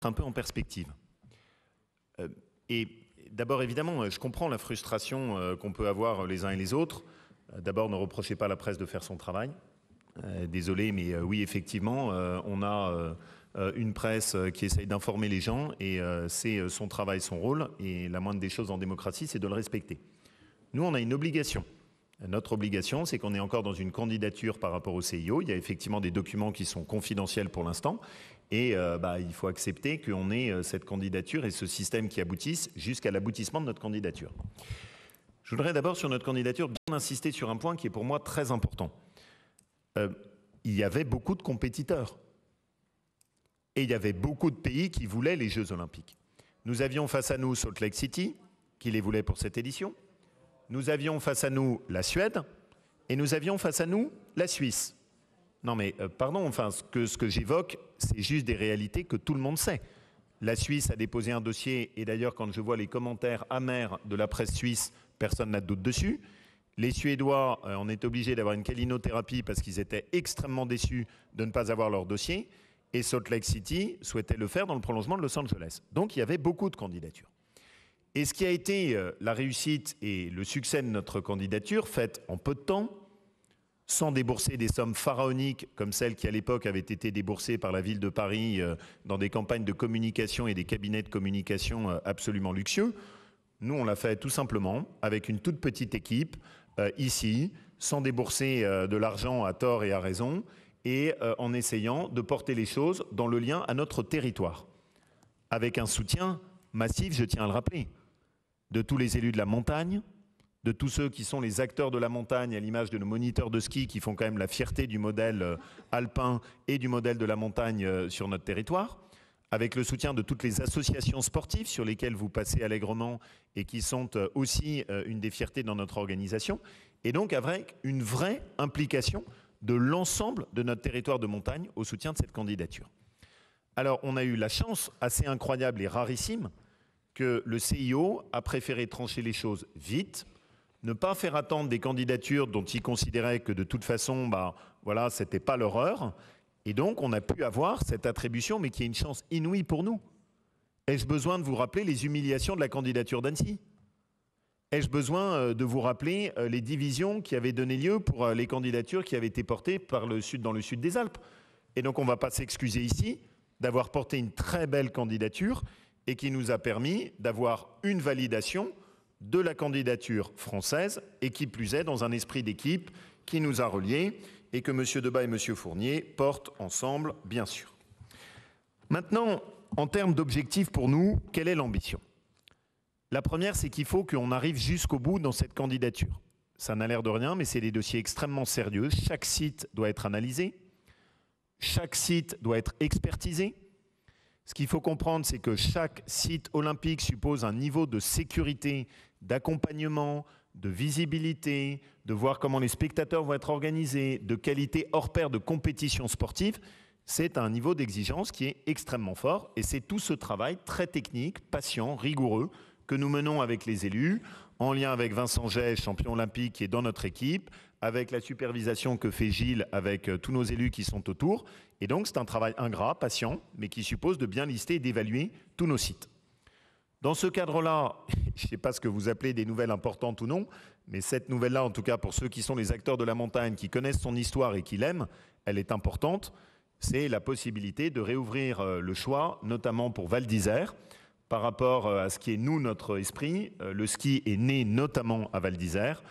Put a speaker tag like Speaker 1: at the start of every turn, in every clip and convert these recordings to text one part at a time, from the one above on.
Speaker 1: un peu en perspective. Et d'abord, évidemment, je comprends la frustration qu'on peut avoir les uns et les autres. D'abord, ne reprochez pas à la presse de faire son travail. Désolé, mais oui, effectivement, on a une presse qui essaye d'informer les gens et c'est son travail, son rôle. Et la moindre des choses en démocratie, c'est de le respecter. Nous, on a une obligation. Notre obligation, c'est qu'on est encore dans une candidature par rapport au CIO. Il y a effectivement des documents qui sont confidentiels pour l'instant. Et il faut accepter qu'on ait cette candidature et ce système qui aboutisse jusqu'à l'aboutissement de notre candidature. Je voudrais d'abord, sur notre candidature, bien insister sur un point qui est pour moi très important. Il y avait beaucoup de compétiteurs. Et il y avait beaucoup de pays qui voulaient les Jeux Olympiques. Nous avions face à nous Salt Lake City, qui les voulait pour cette édition. Nous avions face à nous la Suède et nous avions face à nous la Suisse. Non mais pardon, enfin ce que j'évoque, c'est juste des réalités que tout le monde sait. La Suisse a déposé un dossier et d'ailleurs quand je vois les commentaires amers de la presse suisse, personne n'a de doute dessus. Les Suédois, on est obligé d'avoir une calinothérapie parce qu'ils étaient extrêmement déçus de ne pas avoir leur dossier. Et Salt Lake City souhaitait le faire dans le prolongement de Los Angeles. Donc il y avait beaucoup de candidatures. Et ce qui a été la réussite et le succès de notre candidature, faite en peu de temps, sans débourser des sommes pharaoniques comme celles qui à l'époque avaient été déboursées par la ville de Paris dans des campagnes de communication et des cabinets de communication absolument luxueux, nous on l'a fait tout simplement avec une toute petite équipe ici, sans débourser de l'argent à tort et à raison, et en essayant de porter les choses dans le lien à notre territoire. Avec un soutien massif, je tiens à le rappeler, de tous les élus de la montagne, de tous ceux qui sont les acteurs de la montagne, à l'image de nos moniteurs de ski qui font quand même la fierté du modèle alpin et du modèle de la montagne sur notre territoire, avec le soutien de toutes les associations sportives sur lesquelles vous passez allègrement et qui sont aussi une des fiertés dans notre organisation, et donc avec une vraie implication de l'ensemble de notre territoire de montagne au soutien de cette candidature. Alors, on a eu la chance assez incroyable et rarissime que le CIO a préféré trancher les choses vite, ne pas faire attendre des candidatures dont il considérait que de toute façon, voilà, c'était pas leur heure. Et donc, on a pu avoir cette attribution, mais qui est une chance inouïe pour nous. Ai-je besoin de vous rappeler les humiliations de la candidature d'Annecy ? Ai-je besoin de vous rappeler les divisions qui avaient donné lieu pour les candidatures qui avaient été portées dans le sud des Alpes ? Et donc, on ne va pas s'excuser ici d'avoir porté une très belle candidature et qui nous a permis d'avoir une validation de la candidature française et qui plus est dans un esprit d'équipe qui nous a reliés et que M. Debat et M. Fournier portent ensemble, bien sûr. Maintenant, en termes d'objectifs pour nous, quelle est l'ambition ? La première, c'est qu'il faut qu'on arrive jusqu'au bout dans cette candidature. Ça n'a l'air de rien, mais c'est des dossiers extrêmement sérieux. Chaque site doit être analysé. Chaque site doit être expertisé. Ce qu'il faut comprendre, c'est que chaque site olympique suppose un niveau de sécurité, d'accompagnement, de visibilité, de voir comment les spectateurs vont être organisés, de qualité hors pair de compétition sportive. C'est un niveau d'exigence qui est extrêmement fort et c'est tout ce travail très technique, patient, rigoureux que nous menons avec les élus, en lien avec Vincent Jay, champion olympique qui est dans notre équipe, avec la supervision que fait Gilles avec tous nos élus qui sont autour. Et donc c'est un travail ingrat, patient, mais qui suppose de bien lister et d'évaluer tous nos sites. Dans ce cadre-là, je ne sais pas ce que vous appelez des nouvelles importantes ou non, mais cette nouvelle-là, en tout cas pour ceux qui sont les acteurs de la montagne, qui connaissent son histoire et qui l'aiment, elle est importante. C'est la possibilité de réouvrir le choix, notamment pour Val d'Isère, par rapport à ce qui est nous, notre esprit. Le ski est né notamment à Val d'Isère.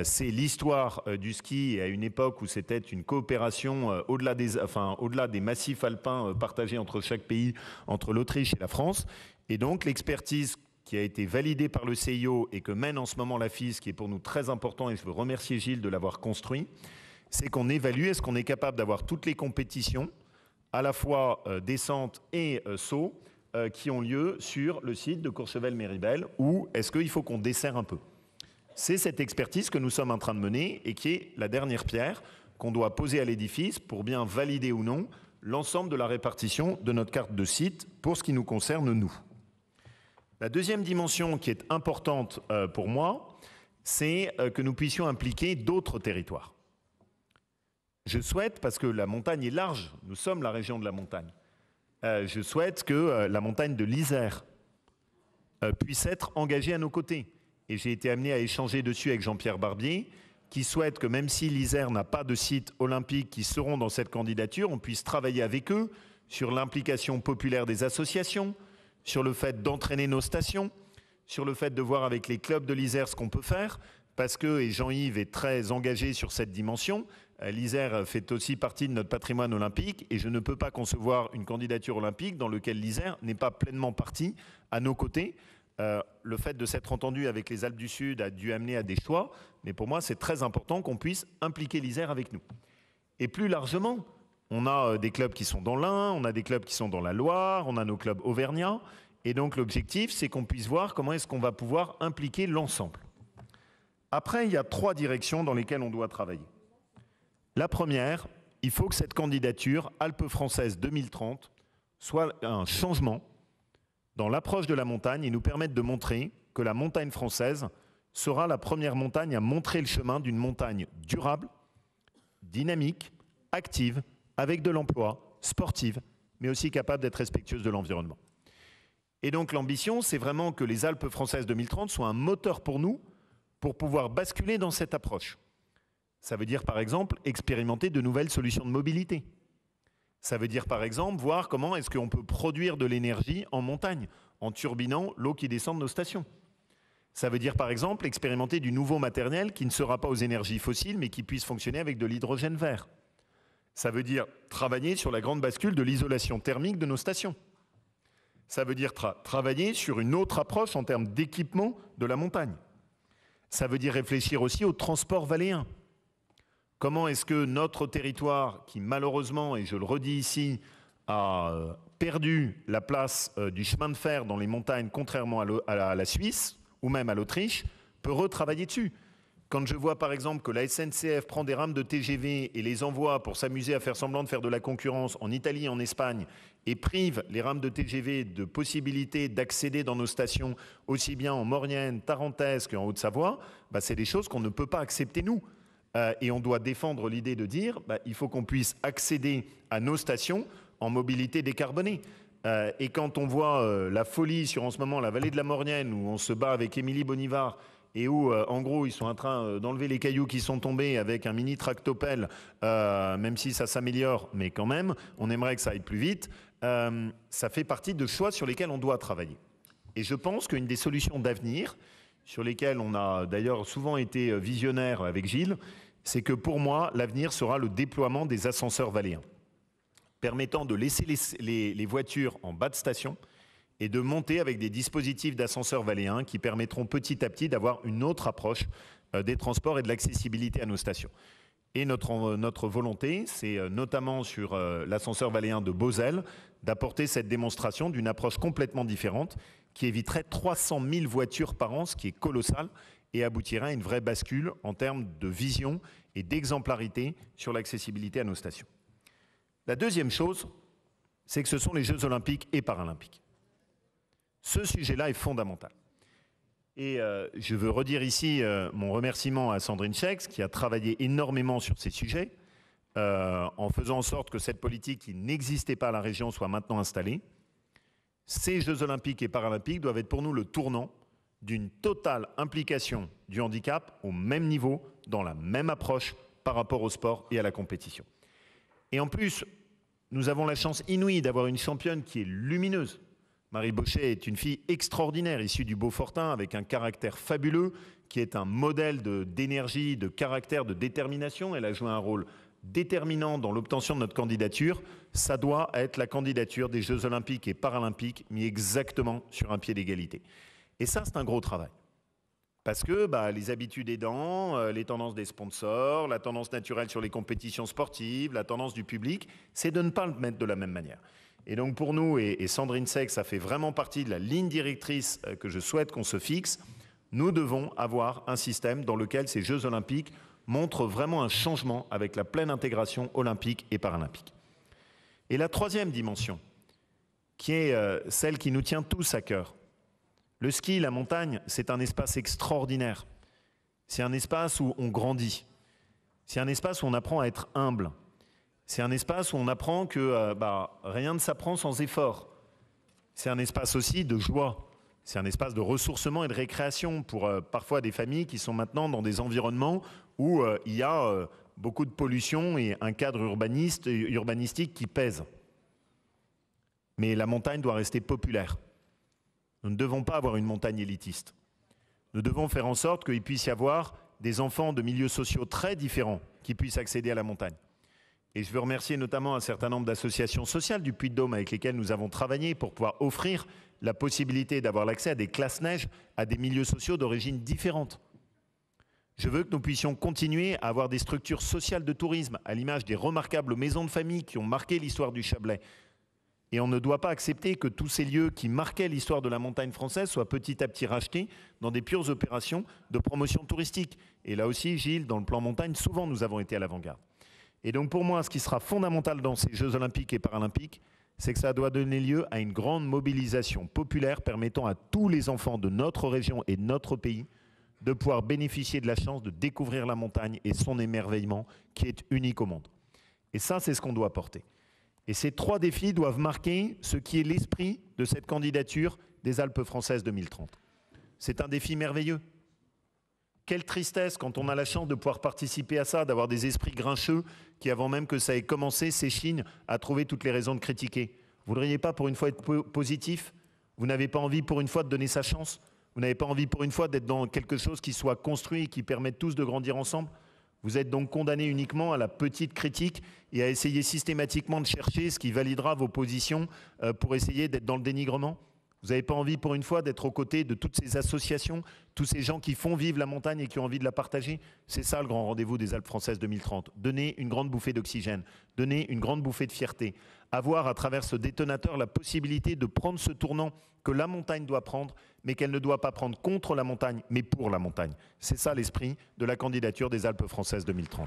Speaker 1: C'est l'histoire du ski à une époque où c'était une coopération au-delà des massifs alpins partagés entre chaque pays, entre l'Autriche et la France. Et donc l'expertise qui a été validée par le CIO et que mène en ce moment la FIS, qui est pour nous très important, et je veux remercier Gilles de l'avoir construit, c'est qu'on évalue, est-ce qu'on est capable d'avoir toutes les compétitions, à la fois descente et saut, qui ont lieu sur le site de Courchevel-Méribel, ou est-ce qu'il faut qu'on desserre un peu ? C'est cette expertise que nous sommes en train de mener et qui est la dernière pierre qu'on doit poser à l'édifice pour bien valider ou non l'ensemble de la répartition de notre carte de site pour ce qui nous concerne, nous. La deuxième dimension qui est importante pour moi, c'est que nous puissions impliquer d'autres territoires. Je souhaite, parce que la montagne est large, nous sommes la région de la montagne, je souhaite que la montagne de l'Isère puisse être engagée à nos côtés. Et j'ai été amené à échanger dessus avec Jean-Pierre Barbier, qui souhaite que même si l'Isère n'a pas de sites olympiques qui seront dans cette candidature, on puisse travailler avec eux sur l'implication populaire des associations, sur le fait d'entraîner nos stations, sur le fait de voir avec les clubs de l'Isère ce qu'on peut faire, parce que, et Jean-Yves est très engagé sur cette dimension, l'Isère fait aussi partie de notre patrimoine olympique et je ne peux pas concevoir une candidature olympique dans laquelle l'Isère n'est pas pleinement partie à nos côtés. Le fait de s'être entendu avec les Alpes du Sud a dû amener à des choix, mais pour moi c'est très important qu'on puisse impliquer l'Isère avec nous. Et plus largement, on a des clubs qui sont dans l'Ain, on a des clubs qui sont dans la Loire, on a nos clubs auvergnats, et donc l'objectif c'est qu'on puisse voir comment est-ce qu'on va pouvoir impliquer l'ensemble. Après, il y a 3 directions dans lesquelles on doit travailler. La première, il faut que cette candidature Alpes françaises 2030 soit un changement dans l'approche de la montagne et nous permette de montrer que la montagne française sera la première montagne à montrer le chemin d'une montagne durable, dynamique, active, avec de l'emploi, sportive, mais aussi capable d'être respectueuse de l'environnement. Et donc l'ambition, c'est vraiment que les Alpes françaises 2030 soient un moteur pour nous pour pouvoir basculer dans cette approche. Ça veut dire par exemple expérimenter de nouvelles solutions de mobilité. Ça veut dire par exemple voir comment est-ce qu'on peut produire de l'énergie en montagne, en turbinant l'eau qui descend de nos stations. Ça veut dire par exemple expérimenter du nouveau matériel qui ne sera pas aux énergies fossiles mais qui puisse fonctionner avec de l'hydrogène vert. Ça veut dire travailler sur la grande bascule de l'isolation thermique de nos stations. Ça veut dire travailler sur une autre approche en termes d'équipement de la montagne. Ça veut dire réfléchir aussi au transport valléen. Comment est-ce que notre territoire, qui malheureusement, et je le redis ici, a perdu la place du chemin de fer dans les montagnes, contrairement à la Suisse ou même à l'Autriche, peut retravailler dessus. Quand je vois par exemple que la SNCF prend des rames de TGV et les envoie pour s'amuser à faire semblant de faire de la concurrence en Italie et en Espagne et prive les rames de TGV de possibilité d'accéder dans nos stations aussi bien en Maurienne, Tarentaise qu'en Haute-Savoie, c'est des choses qu'on ne peut pas accepter nous. Et on doit défendre l'idée de dire il faut qu'on puisse accéder à nos stations en mobilité décarbonée. Et quand on voit la folie sur en ce moment la vallée de la Maurienne où on se bat avec Émilie Bonivard et où en gros ils sont en train d'enlever les cailloux qui sont tombés avec un mini tractopelle, même si ça s'améliore, mais quand même, on aimerait que ça aille plus vite, ça fait partie de choix sur lesquels on doit travailler. Et je pense qu'une des solutions d'avenir, sur lesquelles on a d'ailleurs souvent été visionnaire avec Gilles, c'est que pour moi, l'avenir sera le déploiement des ascenseurs valléens, permettant de laisser les voitures en bas de station et de monter avec des dispositifs d'ascenseurs valléens qui permettront petit à petit d'avoir une autre approche des transports et de l'accessibilité à nos stations. Et notre volonté, c'est notamment sur l'ascenseur valléen de Beauzelle, d'apporter cette démonstration d'une approche complètement différente qui éviterait 300 000 voitures par an, ce qui est colossal, et aboutirait à une vraie bascule en termes de vision et d'exemplarité sur l'accessibilité à nos stations. La deuxième chose, c'est que ce sont les Jeux olympiques et paralympiques. Ce sujet-là est fondamental. Et je veux redire ici mon remerciement à Sandrine Schex, qui a travaillé énormément sur ces sujets, en faisant en sorte que cette politique qui n'existait pas à la région soit maintenant installée. Ces Jeux olympiques et paralympiques doivent être pour nous le tournant d'une totale implication du handicap au même niveau, dans la même approche par rapport au sport et à la compétition. Et en plus, nous avons la chance inouïe d'avoir une championne qui est lumineuse. Marie Bochet est une fille extraordinaire, issue du Beaufortin, avec un caractère fabuleux, qui est un modèle d'énergie, de caractère, de détermination. Elle a joué un rôle déterminant dans l'obtention de notre candidature. Ça doit être la candidature des Jeux olympiques et paralympiques, mis exactement sur un pied d'égalité. Et ça, c'est un gros travail. Parce que les habitudes aidant, les tendances des sponsors, la tendance naturelle sur les compétitions sportives, la tendance du public, c'est de ne pas le mettre de la même manière. Et donc pour nous, et Sandrine Schex, ça fait vraiment partie de la ligne directrice que je souhaite qu'on se fixe, nous devons avoir un système dans lequel ces Jeux olympiques montrent vraiment un changement avec la pleine intégration olympique et paralympique. Et la troisième dimension, qui est celle qui nous tient tous à cœur. Le ski, la montagne, c'est un espace extraordinaire. C'est un espace où on grandit. C'est un espace où on apprend à être humble. C'est un espace où on apprend que rien ne s'apprend sans effort. C'est un espace aussi de joie. C'est un espace de ressourcement et de récréation pour parfois des familles qui sont maintenant dans des environnements où il y a beaucoup de pollution et un cadre urbanistique qui pèse. Mais la montagne doit rester populaire. Nous ne devons pas avoir une montagne élitiste. Nous devons faire en sorte qu'il puisse y avoir des enfants de milieux sociaux très différents qui puissent accéder à la montagne. Et je veux remercier notamment un certain nombre d'associations sociales du Puy-de-Dôme avec lesquelles nous avons travaillé pour pouvoir offrir la possibilité d'avoir l'accès à des classes neige à des milieux sociaux d'origine différente. Je veux que nous puissions continuer à avoir des structures sociales de tourisme à l'image des remarquables maisons de famille qui ont marqué l'histoire du Chablais. Et on ne doit pas accepter que tous ces lieux qui marquaient l'histoire de la montagne française soient petit à petit rachetés dans des pures opérations de promotion touristique. Et là aussi, Gilles, dans le plan montagne, souvent nous avons été à l'avant-garde. Et donc pour moi, ce qui sera fondamental dans ces Jeux olympiques et paralympiques, c'est que ça doit donner lieu à une grande mobilisation populaire permettant à tous les enfants de notre région et de notre pays de pouvoir bénéficier de la chance de découvrir la montagne et son émerveillement qui est unique au monde. Et ça, c'est ce qu'on doit porter. Et ces 3 défis doivent marquer ce qui est l'esprit de cette candidature des Alpes françaises 2030. C'est un défi merveilleux. Quelle tristesse quand on a la chance de pouvoir participer à ça, d'avoir des esprits grincheux qui, avant même que ça ait commencé, s'échinent à trouver toutes les raisons de critiquer. Vous ne voudriez pas pour une fois être positif? Vous n'avez pas envie pour une fois de donner sa chance? Vous n'avez pas envie pour une fois d'être dans quelque chose qui soit construit et qui permette tous de grandir ensemble? Vous êtes donc condamné uniquement à la petite critique et à essayer systématiquement de chercher ce qui validera vos positions pour essayer d'être dans le dénigrement? Vous n'avez pas envie pour une fois d'être aux côtés de toutes ces associations, tous ces gens qui font vivre la montagne et qui ont envie de la partager? C'est ça le grand rendez-vous des Alpes françaises 2030. Donner une grande bouffée d'oxygène, donner une grande bouffée de fierté, avoir à travers ce détonateur la possibilité de prendre ce tournant que la montagne doit prendre, mais qu'elle ne doit pas prendre contre la montagne, mais pour la montagne. C'est ça l'esprit de la candidature des Alpes françaises 2030.